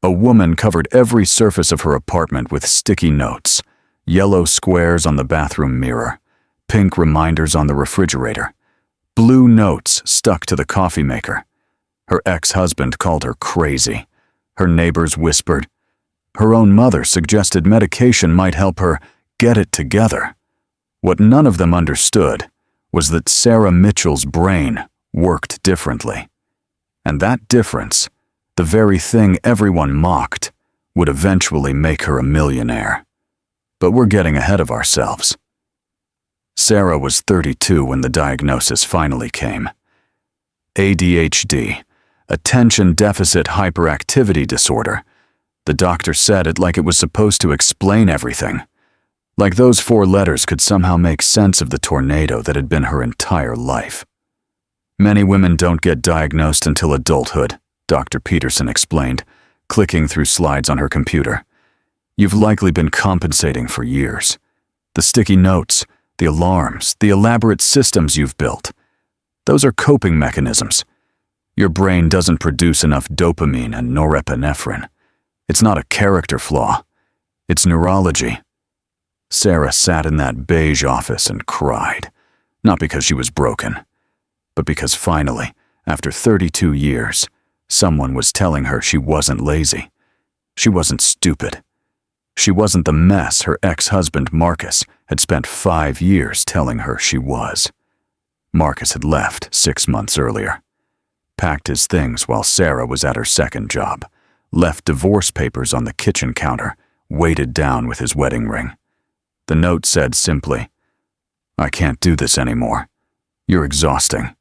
A woman covered every surface of her apartment with sticky notes, yellow squares on the bathroom mirror, pink reminders on the refrigerator, blue notes stuck to the coffee maker. Her ex-husband called her crazy. Her neighbors whispered. Her own mother suggested medication might help her get it together. What none of them understood was that Sarah Mitchell's brain worked differently. And that difference, the very thing everyone mocked, would eventually make her a millionaire. But we're getting ahead of ourselves. Sarah was 32 when the diagnosis finally came. ADHD, Attention Deficit Hyperactivity Disorder. The doctor said it like it was supposed to explain everything. Like those 4 letters could somehow make sense of the tornado that had been her entire life. Many women don't get diagnosed until adulthood, Dr. Peterson explained, clicking through slides on her computer. You've likely been compensating for years. The sticky notes, the alarms, the elaborate systems you've built. Those are coping mechanisms. Your brain doesn't produce enough dopamine and norepinephrine. It's not a character flaw. It's neurology. Sarah sat in that beige office and cried, not because she was broken, but because finally, after 32 years, someone was telling her she wasn't lazy. She wasn't stupid. She wasn't the mess her ex-husband Marcus had spent 5 years telling her she was. Marcus had left 6 months earlier, packed his things while Sarah was at her second job, left divorce papers on the kitchen counter, weighted down with his wedding ring. The note said simply, "I can't do this anymore. You're exhausting."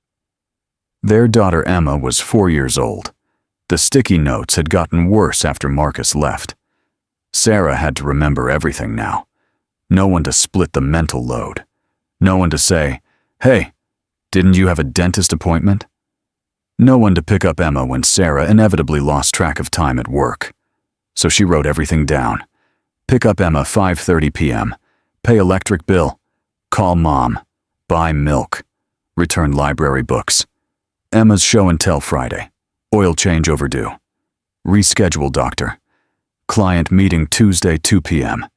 Their daughter Emma was 4 years old. The sticky notes had gotten worse after Marcus left. Sarah had to remember everything now. No one to split the mental load. No one to say, "Hey, didn't you have a dentist appointment?" No one to pick up Emma when Sarah inevitably lost track of time at work. So she wrote everything down. Pick up Emma 5:30 p.m. Pay electric bill. Call mom. Buy milk. Return library books. Emma's show and tell Friday. Oil change overdue. Reschedule doctor. Client meeting Tuesday 2 p.m.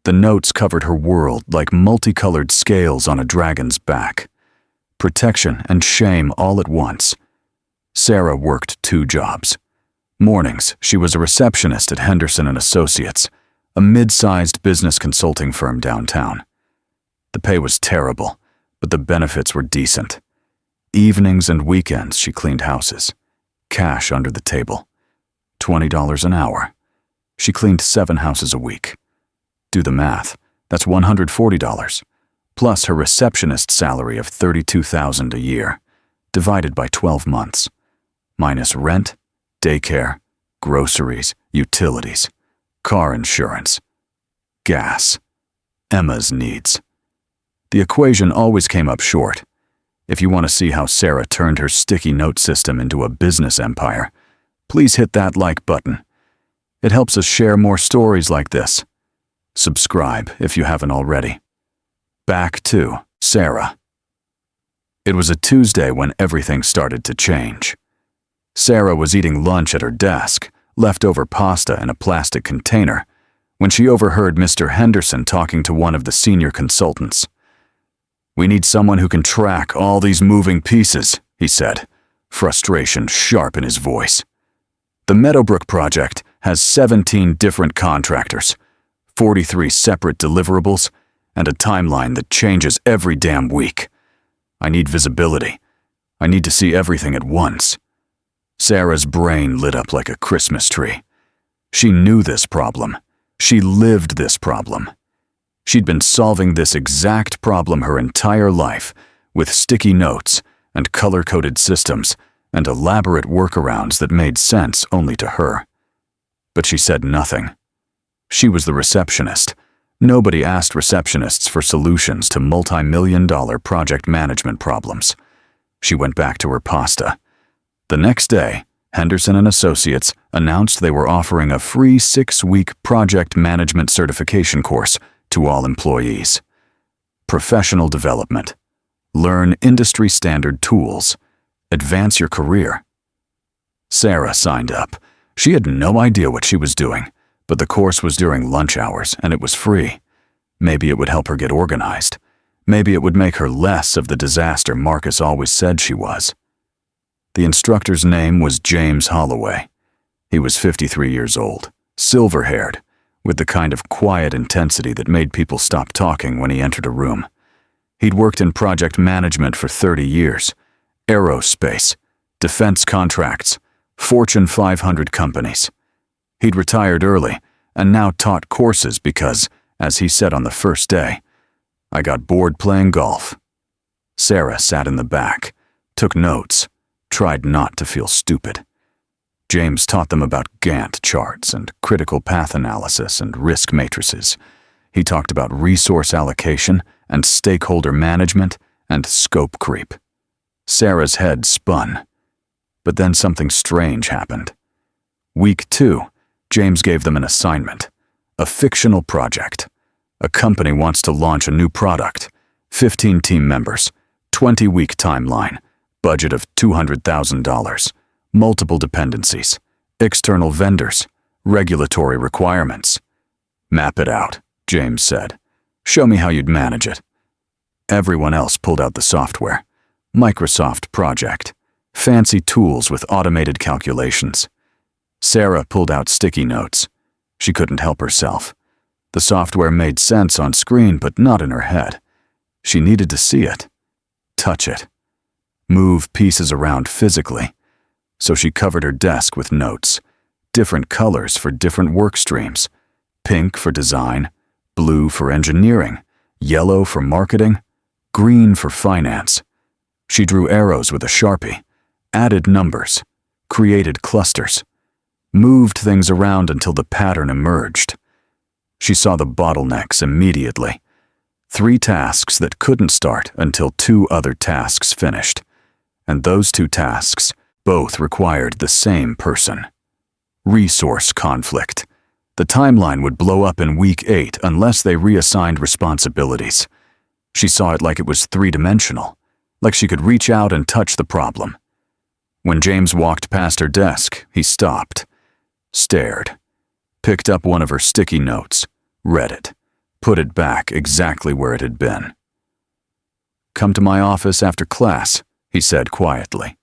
The notes covered her world like multicolored scales on a dragon's back. Protection and shame all at once. Sarah worked 2 jobs. Mornings, she was a receptionist at Henderson & Associates, a mid-sized business consulting firm downtown. The pay was terrible, but the benefits were decent. Evenings and weekends, she cleaned houses. Cash under the table. $20 an hour. She cleaned 7 houses a week. Do the math. That's $140, plus her receptionist salary of $32,000 a year, divided by 12 months, minus rent, daycare, groceries, utilities, car insurance, gas, Emma's needs. The equation always came up short. If you want to see how Sarah turned her sticky note system into a business empire, please hit that like button. It helps us share more stories like this. Subscribe if you haven't already. Back to Sarah. It was a Tuesday when everything started to change. Sarah was eating lunch at her desk, leftover pasta in a plastic container, when she overheard Mr. Henderson talking to one of the senior consultants. "We need someone who can track all these moving pieces," he said, frustration sharp in his voice. "The Meadowbrook project has 17 different contractors, 43 separate deliverables, and a timeline that changes every damn week. I need visibility. I need to see everything at once." Sarah's brain lit up like a Christmas tree. She knew this problem. She lived this problem. She'd been solving this exact problem her entire life, with sticky notes and color-coded systems and elaborate workarounds that made sense only to her. But she said nothing. She was the receptionist. Nobody asked receptionists for solutions to multi-million-dollar project management problems. She went back to her pasta. The next day, Henderson & Associates announced they were offering a free 6-week project management certification course to all employees. Professional development. Learn industry-standard tools. Advance your career. Sarah signed up, She had no idea what she was doing, but the course was during lunch hours and it was free. Maybe it would help her get organized. Maybe it would make her less of the disaster Marcus always said she was. The instructor's name was James Holloway. He was 53 years old, silver-haired, with the kind of quiet intensity that made people stop talking when he entered a room. He'd worked in project management for 30 years, aerospace, defense contracts, Fortune 500 companies. He'd retired early and now taught courses because, as he said on the first day, "I got bored playing golf." Sarah sat in the back, took notes, tried not to feel stupid. James taught them about Gantt charts and critical path analysis and risk matrices. He talked about resource allocation and stakeholder management and scope creep. Sarah's head spun. But then something strange happened. Week 2, James gave them an assignment, a fictional project. A company wants to launch a new product, 15 team members, 20-week timeline, budget of $200,000, multiple dependencies, external vendors, regulatory requirements. "Map it out," James said. "Show me how you'd manage it." Everyone else pulled out the software. Microsoft Project. Fancy tools with automated calculations. Sarah pulled out sticky notes. She couldn't help herself. The software made sense on screen, but not in her head. She needed to see it, touch it, move pieces around physically. So she covered her desk with notes, different colors for different work streams, pink for design, blue for engineering, yellow for marketing, green for finance. She drew arrows with a Sharpie, added numbers, created clusters, moved things around until the pattern emerged. She saw the bottlenecks immediately. 3 tasks that couldn't start until 2 other tasks finished. And those 2 tasks both required the same person. Resource conflict. The timeline would blow up in week 8 unless they reassigned responsibilities. She saw it like it was 3-dimensional, like she could reach out and touch the problem. When James walked past her desk, he stopped, stared, picked up one of her sticky notes, read it, put it back exactly where it had been. "Come to my office after class," he said quietly.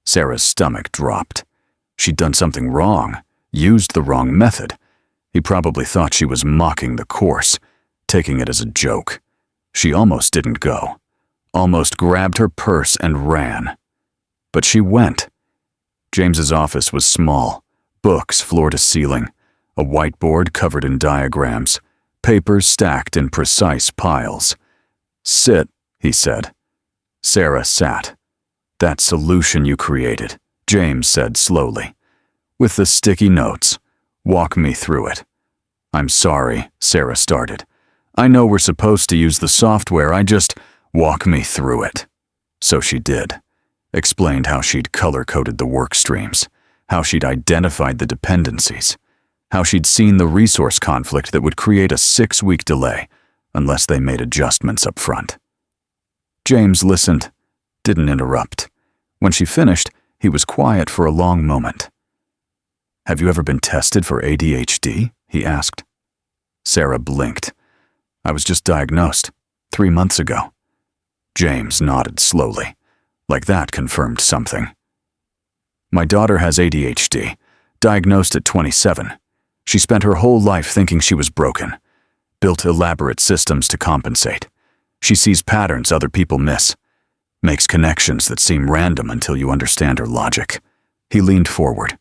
Sarah's stomach dropped. She'd done something wrong, used the wrong method. He probably thought she was mocking the course, taking it as a joke. She almost didn't go, almost grabbed her purse and ran. But she went. James's office was small, books floor to ceiling, a whiteboard covered in diagrams, papers stacked in precise piles. "Sit," he said. Sarah sat. "That solution you created," James said slowly. "With the sticky notes. Walk me through it." "I'm sorry," Sarah started. "I know we're supposed to use the software, walk me through it." So she did. Explained how she'd color-coded the work streams, how she'd identified the dependencies, how she'd seen the resource conflict that would create a 6-week delay unless they made adjustments up front. James listened, didn't interrupt. When she finished, he was quiet for a long moment. "Have you ever been tested for ADHD?" he asked. Sarah blinked. "I was just diagnosed 3 months ago." James nodded slowly. Like that confirmed something. "My daughter has ADHD, diagnosed at 27. She spent her whole life thinking she was broken, built elaborate systems to compensate. She sees patterns other people miss, makes connections that seem random until you understand her logic." He leaned forward.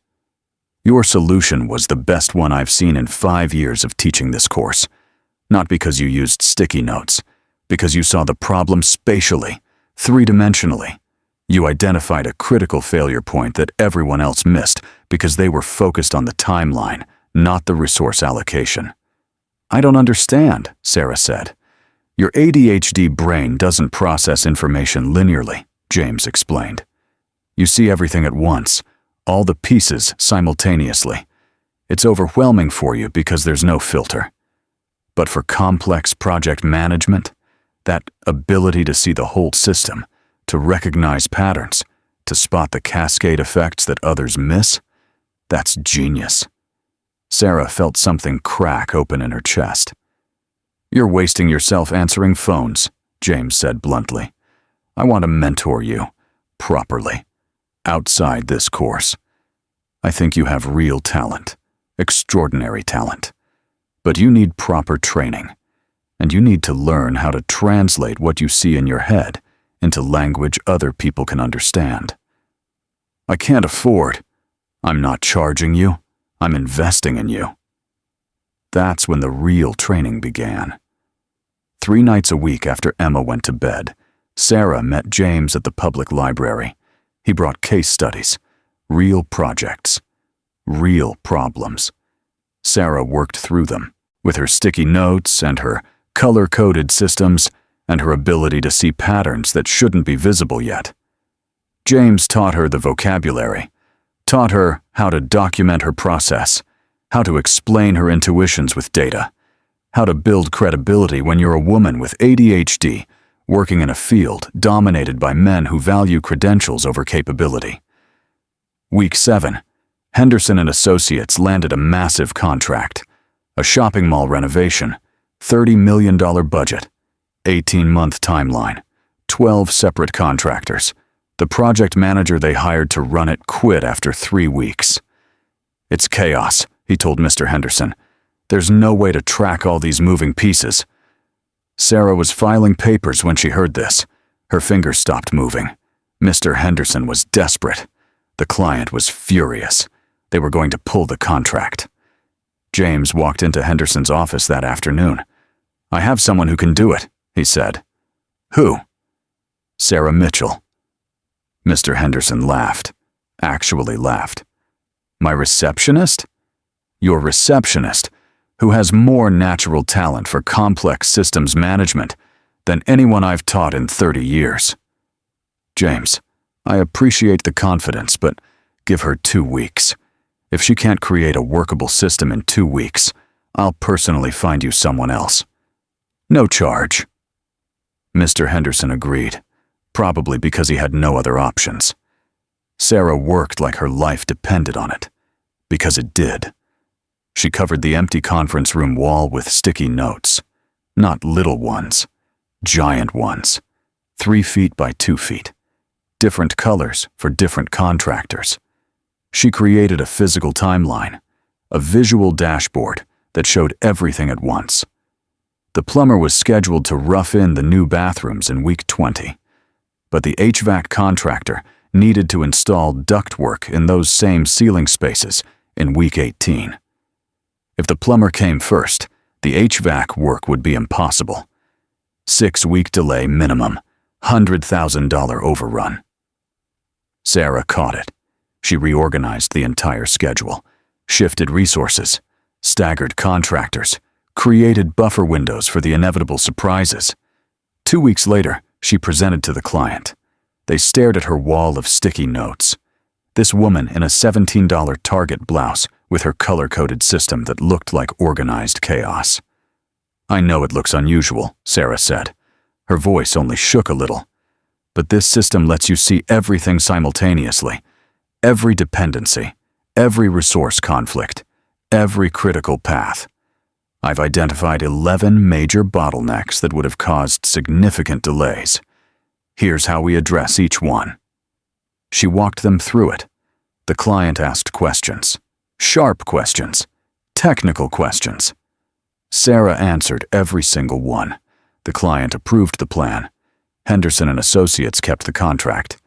"Your solution was the best one I've seen in 5 years of teaching this course. Not because you used sticky notes, because you saw the problem spatially, 3-dimensionally. You identified a critical failure point that everyone else missed because they were focused on the timeline, not the resource allocation." "I don't understand," Sarah said. "Your ADHD brain doesn't process information linearly," James explained. "You see everything at once, all the pieces simultaneously. It's overwhelming for you because there's no filter. But for complex project management, that ability to see the whole system, to recognize patterns, to spot the cascade effects that others miss, That's genius. Sarah felt something crack open in her chest. You're wasting yourself answering phones, James said bluntly. I want to mentor you, properly, outside this course. I think you have real talent, extraordinary talent. But you need proper training, and you need to learn how to translate what you see in your head into language other people can understand. I can't afford. I'm not charging you. I'm investing in you. That's when the real training began. 3 nights a week after Emma went to bed, Sarah met James at the public library. He brought case studies, real projects, real problems. Sarah worked through them with her sticky notes and her color-coded systems and her ability to see patterns that shouldn't be visible yet. James taught her the vocabulary, taught her how to document her process, how to explain her intuitions with data, how to build credibility when you're a woman with ADHD working in a field dominated by men who value credentials over capability. Week 7, Henderson and Associates landed a massive contract, a shopping mall renovation, $30 million budget, 18-month timeline, 12 separate contractors. The project manager they hired to run it quit after 3 weeks. It's chaos, he told Mr. Henderson. There's no way to track all these moving pieces. Sarah was filing papers when she heard this. Her fingers stopped moving. Mr. Henderson was desperate. The client was furious. They were going to pull the contract. James walked into Henderson's office that afternoon. I have someone who can do it, he said. Who? Sarah Mitchell. Mr. Henderson laughed. Actually laughed. My receptionist? Your receptionist, who has more natural talent for complex systems management than anyone I've taught in 30 years. James, I appreciate the confidence, but give her 2 weeks. If she can't create a workable system in 2 weeks, I'll personally find you someone else. No charge. Mr. Henderson agreed, probably because he had no other options. Sarah worked like her life depended on it, because it did. She covered the empty conference room wall with sticky notes. Not little ones, giant ones, 3 feet by 2 feet. Different colors for different contractors. She created a physical timeline, a visual dashboard that showed everything at once. The plumber was scheduled to rough in the new bathrooms in week 20, but the HVAC contractor needed to install ductwork in those same ceiling spaces in week 18. If the plumber came first, the HVAC work would be impossible. 6-week delay minimum, $100,000 overrun. Sarah caught it. She reorganized the entire schedule, shifted resources, staggered contractors, created buffer windows for the inevitable surprises. 2 weeks later, she presented to the client. They stared at her wall of sticky notes. This woman in a $17 Target blouse with her color-coded system that looked like organized chaos. I know it looks unusual, Sarah said. Her voice only shook a little. But this system lets you see everything simultaneously. Every dependency, every resource conflict, every critical path. I've identified 11 major bottlenecks that would have caused significant delays. Here's how we address each one. She walked them through it. The client asked questions. Sharp questions. Technical questions. Sarah answered every single one. The client approved the plan. Henderson and Associates kept the contract.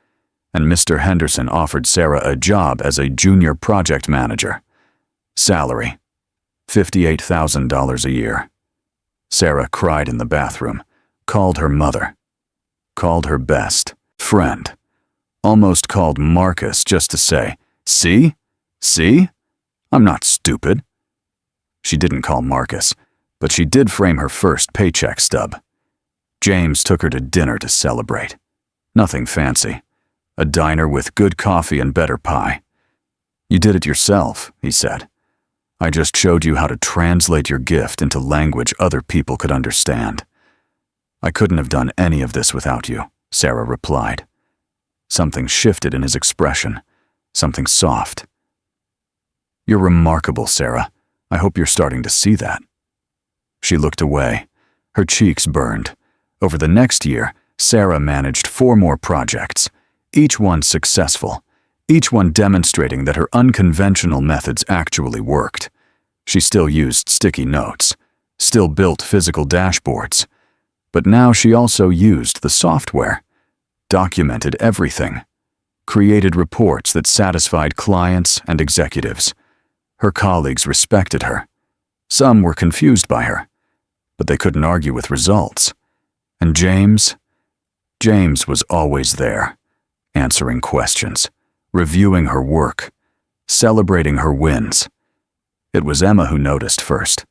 And Mr. Henderson offered Sarah a job as a junior project manager. Salary, $58,000 a year. Sarah cried in the bathroom, called her mother, called her best friend, almost called Marcus just to say, "See? See? I'm not stupid." She didn't call Marcus, but she did frame her first paycheck stub. James took her to dinner to celebrate. Nothing fancy. A diner with good coffee and better pie. You did it yourself, he said. I just showed you how to translate your gift into language other people could understand. I couldn't have done any of this without you, Sarah replied. Something shifted in his expression, something soft. You're remarkable, Sarah. I hope you're starting to see that." She looked away. Her cheeks burned. Over the next year, Sarah managed 4 more projects, each one successful, each one demonstrating that her unconventional methods actually worked. She still used sticky notes, still built physical dashboards, but now she also used the software, documented everything, created reports that satisfied clients and executives. Her colleagues respected her. Some were confused by her, but they couldn't argue with results. And James was always there, answering questions, reviewing her work, celebrating her wins. It was Emma who noticed first.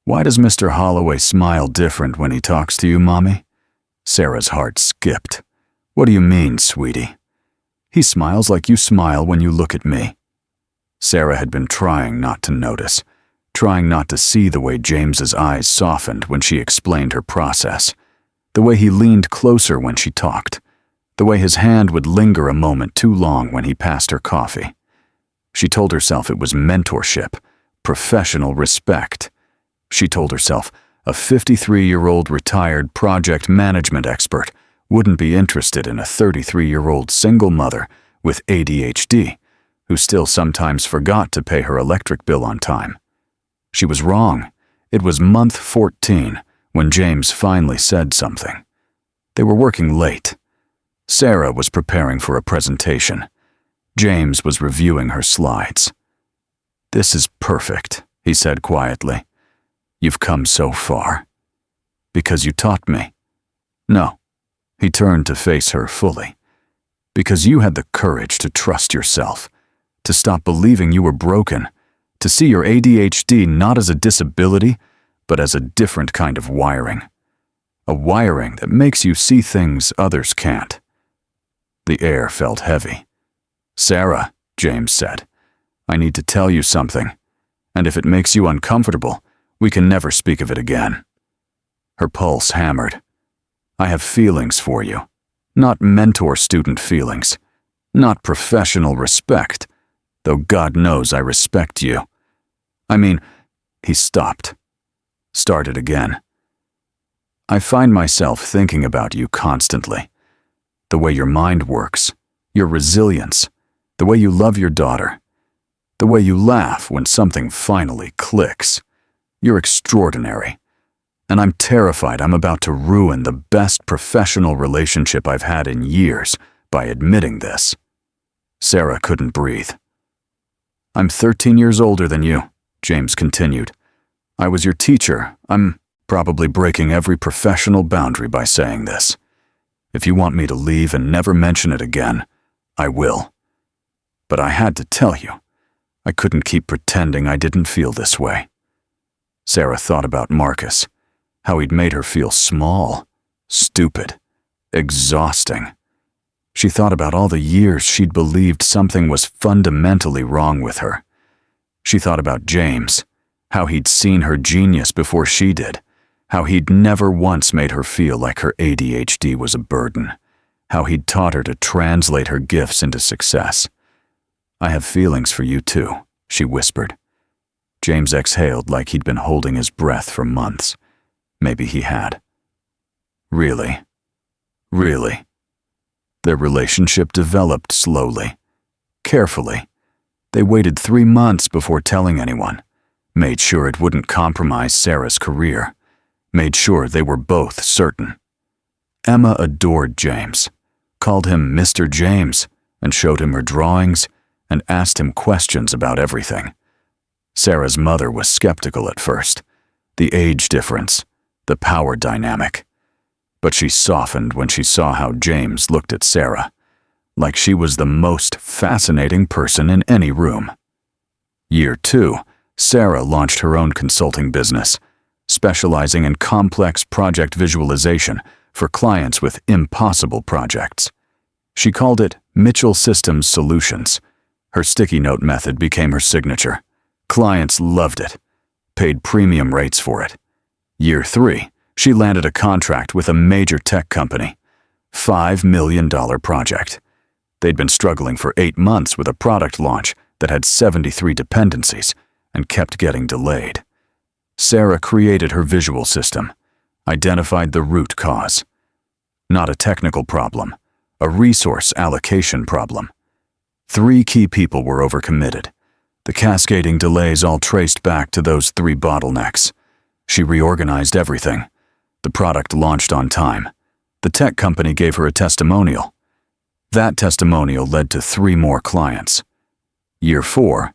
"Why does Mr. Holloway smile different when he talks to you, Mommy?" Sarah's heart skipped. "What do you mean, sweetie?" "He smiles like you smile when you look at me." Sarah had been trying not to notice, trying not to see the way James's eyes softened when she explained her process, the way he leaned closer when she talked, the way his hand would linger a moment too long when he passed her coffee. She told herself it was mentorship, professional respect. She told herself a 53-year-old retired project management expert wouldn't be interested in a 33-year-old single mother with ADHD who still sometimes forgot to pay her electric bill on time. She was wrong. It was month 14 when James finally said something. They were working late. Sarah was preparing for a presentation. James was reviewing her slides. "This is perfect," he said quietly. "You've come so far. Because you taught me." "No." He turned to face her fully. "Because you had the courage to trust yourself, to stop believing you were broken, to see your ADHD not as a disability, but as a different kind of wiring. A wiring that makes you see things others can't." The air felt heavy. "Sarah," James said, "I need to tell you something, and if it makes you uncomfortable, we can never speak of it again." Her pulse hammered. "I have feelings for you. Not mentor-student feelings. Not professional respect, though God knows I respect you. I mean," he stopped. Started again. "I find myself thinking about you constantly. The way your mind works, your resilience, the way you love your daughter, the way you laugh when something finally clicks. You're extraordinary. And I'm terrified I'm about to ruin the best professional relationship I've had in years by admitting this." Sarah couldn't breathe. "I'm 13 years older than you," James continued. "I was your teacher. I'm probably breaking every professional boundary by saying this. If you want me to leave and never mention it again, I will. But I had to tell you. I couldn't keep pretending I didn't feel this way." Sarah thought about Marcus, how he'd made her feel small, stupid, exhausting. She thought about all the years she'd believed something was fundamentally wrong with her. She thought about James, how he'd seen her genius before she did, how he'd never once made her feel like her ADHD was a burden, how he'd taught her to translate her gifts into success. "I have feelings for you too," she whispered. James exhaled like he'd been holding his breath for months. Maybe he had. "Really? Really?" Their relationship developed slowly, carefully. They waited 3 months before telling anyone, made sure it wouldn't compromise Sarah's career, made sure they were both certain. Emma adored James, called him Mr. James, and showed him her drawings and asked him questions about everything. Sarah's mother was skeptical at first. The age difference, the power dynamic. But she softened when she saw how James looked at Sarah, like she was the most fascinating person in any room. Year 2, Sarah launched her own consulting business, specializing in complex project visualization for clients with impossible projects. She called it Mitchell Systems Solutions. Her sticky note method became her signature. Clients loved it, paid premium rates for it. Year 3, she landed a contract with a major tech company. $5 million project. They'd been struggling for 8 months with a product launch that had 73 dependencies and kept getting delayed. Sarah created her visual system, identified the root cause. Not a technical problem, a resource allocation problem. 3 key people were overcommitted. The cascading delays all traced back to those 3 bottlenecks. She reorganized everything. The product launched on time. The tech company gave her a testimonial. That testimonial led to 3 more clients. Year 4,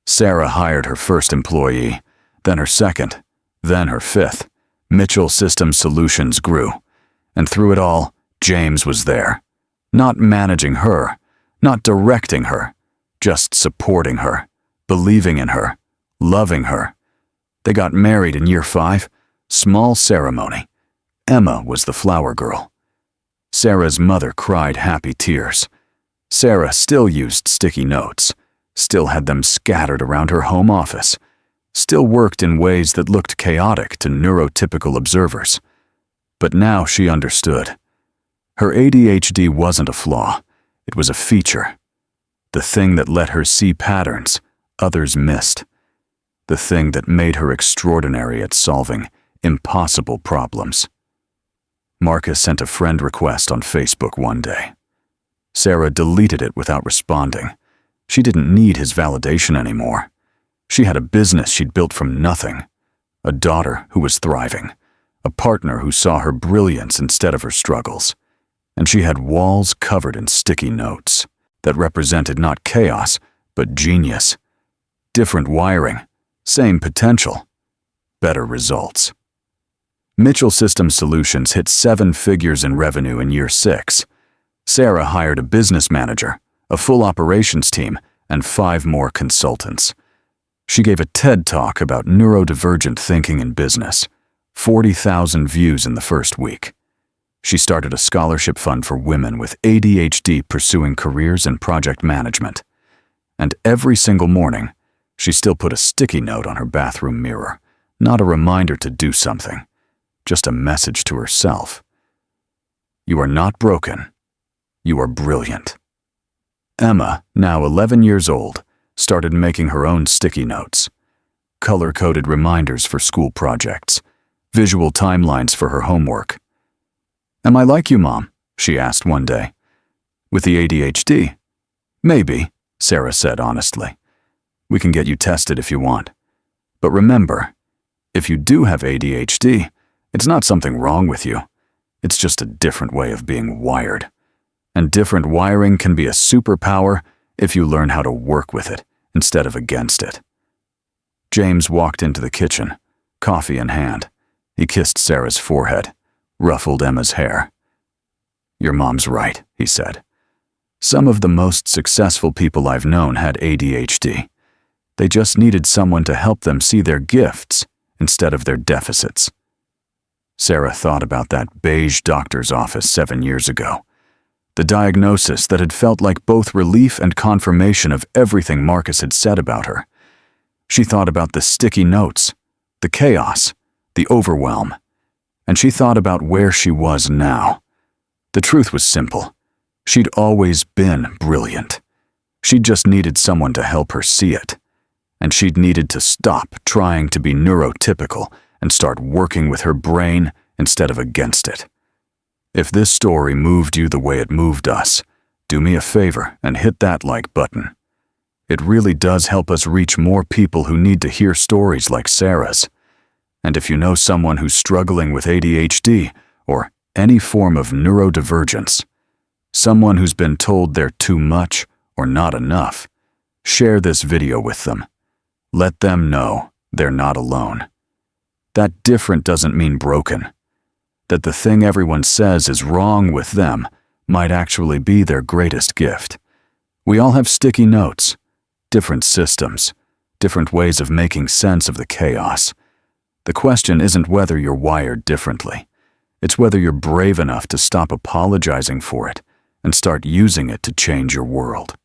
Sarah hired her first employee, then her second, then her 5th. Mitchell Systems Solutions grew. And through it all, James was there. Not managing her, not directing her, just supporting her, believing in her, loving her. They got married in year 5, small ceremony. Emma was the flower girl. Sarah's mother cried happy tears. Sarah still used sticky notes, still had them scattered around her home office, still worked in ways that looked chaotic to neurotypical observers. But now she understood. Her ADHD wasn't a flaw, it was a feature. The thing that let her see patterns others missed. The thing that made her extraordinary at solving impossible problems. Marcus sent a friend request on Facebook one day. Sarah deleted it without responding. She didn't need his validation anymore. She had a business she'd built from nothing, a daughter who was thriving, a partner who saw her brilliance instead of her struggles, and she had walls covered in sticky notes that represented not chaos, but genius. Different wiring, same potential, better results. Mitchell Systems Solutions hit 7 figures in revenue in year 6. Sarah hired a business manager, a full operations team, and 5 more consultants. She gave a TED Talk about neurodivergent thinking in business, 40,000 views in the first week. She started a scholarship fund for women with ADHD pursuing careers in project management. And every single morning, she still put a sticky note on her bathroom mirror, not a reminder to do something, just a message to herself. You are not broken. You are brilliant. Emma, now 11 years old, started making her own sticky notes. Color-coded reminders for school projects, visual timelines for her homework. Am I like you, Mom? She asked one day. With the ADHD? Maybe, Sarah said honestly. We can get you tested if you want. But remember, if you do have ADHD, it's not something wrong with you. It's just a different way of being wired. And different wiring can be a superpower if you learn how to work with it instead of against it. James walked into the kitchen, coffee in hand. He kissed Sarah's forehead, ruffled Emma's hair. Your mom's right, he said. Some of the most successful people I've known had ADHD. They just needed someone to help them see their gifts instead of their deficits. Sarah thought about that beige doctor's office 7 years ago. The diagnosis that had felt like both relief and confirmation of everything Marcus had said about her. She thought about the sticky notes, the chaos, the overwhelm, and she thought about where she was now. The truth was simple. She'd always been brilliant. She just needed someone to help her see it. And she'd needed to stop trying to be neurotypical and start working with her brain instead of against it. If this story moved you the way it moved us, do me a favor and hit that like button. It really does help us reach more people who need to hear stories like Sarah's. And if you know someone who's struggling with ADHD or any form of neurodivergence, someone who's been told they're too much or not enough, share this video with them. Let them know they're not alone. That different doesn't mean broken. That the thing everyone says is wrong with them might actually be their greatest gift. We all have sticky notes, different systems, different ways of making sense of the chaos. The question isn't whether you're wired differently. It's whether you're brave enough to stop apologizing for it and start using it to change your world.